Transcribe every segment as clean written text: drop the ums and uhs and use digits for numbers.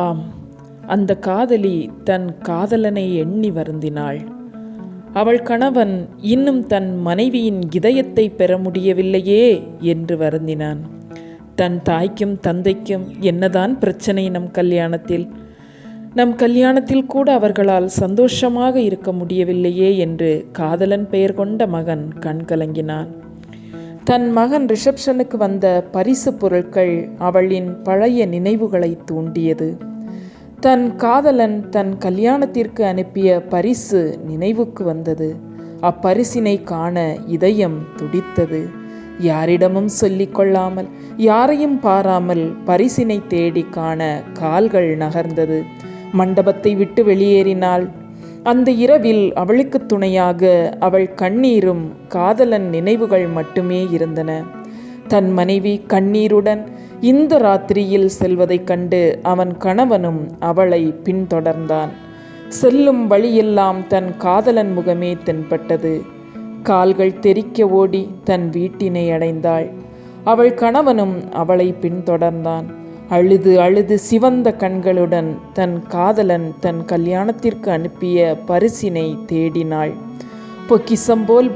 ஆம், அந்த காதலி தன் காதலனை எண்ணி வருந்தினாள். அவள் கணவன் இன்னும் தன் மனைவியின் இதயத்தை பெற முடியவில்லையே என்று வருந்தினான். தன் தாய்க்கும் தந்தைக்கும் என்னதான் பிரச்சனை நம் கல்யாணத்தில் கூட அவர்களால் சந்தோஷமாக இருக்க முடியவில்லையே என்று காதலன் பெயர் கொண்ட மகன் கண் கலங்கினான். தன் மகன் ரிசப்ஷனுக்கு வந்த பரிசு பொருட்கள் அவளின் பழைய நினைவுகளை தூண்டியது. தன் காதலன் தன் கல்யாணத்திற்கு அனுப்பிய பரிசு நினைவுக்கு வந்தது. அப்பரிசினை காண இதயம் துடித்தது. யாரிடமும் சொல்லிக் கொள்ளாமல், யாரையும் பாராமல் பரிசினை தேடி காண கால்கள் நகர்ந்தது. மண்டபத்தை விட்டு வெளியேறினாள். அந்த இரவில் அவளுக்கு துணையாக அவள் கண்ணீரும் காதலன் நினைவுகள் மட்டுமே இருந்தன. தன் மனைவி கண்ணீருடன் இந்த ராத்திரியில் செல்வதைக் கண்டு அவன் கணவனும் அவளை பின்தொடர்ந்தான். செல்லும் வழியெல்லாம் தன் காதலன் முகமே தென்பட்டது. கால்கள் தெறிக்க ஓடி தன் வீட்டினை அடைந்தாள். அவள் கணவனும் அவளை பின்தொடர்ந்தான். அழுது அழுது சிவந்த கண்களுடன் தன் காதலன் தன் கல்யாணத்திற்கு அனுப்பிய பரிசினை தேடினாள். பொக்கிசம் போல்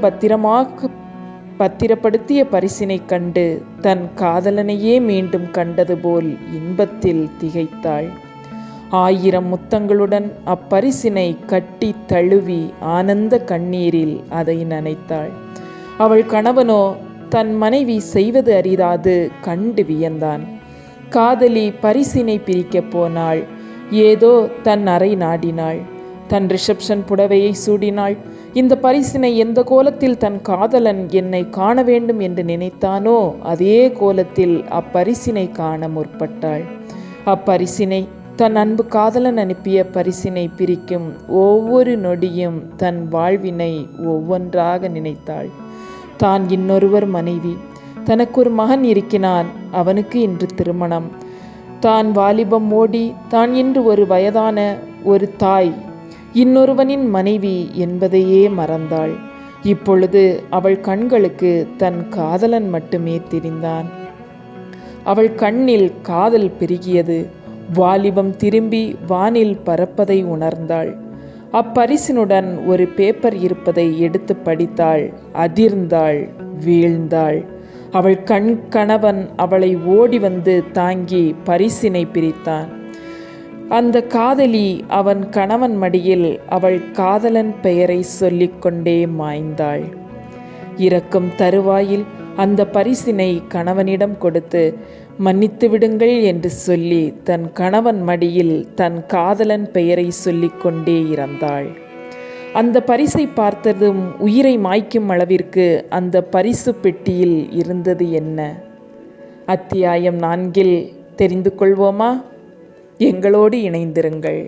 பத்திரப்படுத்திய பரிசினை கண்டு தன் காதலனையே மீண்டும் கண்டது போல் இன்பத்தில் திகைத்தாள். 1000 முத்தங்களுடன் அப்பரிசினை கட்டி தழுவி ஆனந்த கண்ணீரில் அதை நனைத்தாள். அவள் கணவனோ தன் மனைவி செய்வது அறியாது கண்டு வியந்தான். காதலி பரிசினை பிரிக்கப் போனாள். ஏதோ தன் அறை நாடினாள். தன் ரிசப்ஷன் புடவையை சூடினாள். இந்த பரிசினை எந்த கோலத்தில் தன் காதலன் என்னை காண வேண்டும் என்று நினைத்தானோ அதே கோலத்தில் அப்பரிசினை காண முற்பட்டாள். அப்பரிசினை, தன் அன்பு காதலன் அனுப்பிய பரிசினை பிரிக்கும் ஒவ்வொரு நொடியும் தன் வாழ்வினை ஒவ்வொன்றாக நினைத்தாள். தான் இன்னொருவர் மனைவி, தனக்கு ஒரு மகன் இருக்கிறான், அவனுக்கு இன்று திருமணம். தான் வாலிபம் ஓடி தான் இன்று ஒரு வயதான ஒரு தாய், இன்னொருவனின் மனைவி என்பதையே மறந்தாள். இப்பொழுது அவள் கண்களுக்கு தன் காதலன் மட்டுமே தெரிந்தான். அவள் கண்ணில் காதல் பெருகியது. வாலிபம் திரும்பி வானில் பறப்பதை உணர்ந்தாள். அப்பரிசினுடன் ஒரு பேப்பர் இருப்பதை எடுத்து படித்தாள். அதிர்ந்தாள், வீழ்ந்தாள். அவள் கணவன் அவளை ஓடி வந்து தாங்கி பரிசினை பிரித்தான். அந்த காதலி அவன் கணவன் மடியில் அவள் காதலன் பெயரை சொல்லிக்கொண்டே மாய்ந்தாள். இறக்கும் தருவாயில் அந்த பரிசினை கணவனிடம் கொடுத்து மன்னித்து விடுங்கள் என்று சொல்லி தன் கணவன் மடியில் தன் காதலன் பெயரை சொல்லிக்கொண்டே இறந்தாள். அந்த பரிசை பார்த்ததும் உயிரை மாய்க்கும் அளவிற்கு அந்த பரிசு பெட்டியில் இருந்தது என்ன? அத்தியாயம் 4 தெரிந்து கொள்வோமா? எங்களோடு இணைந்திருங்கள்.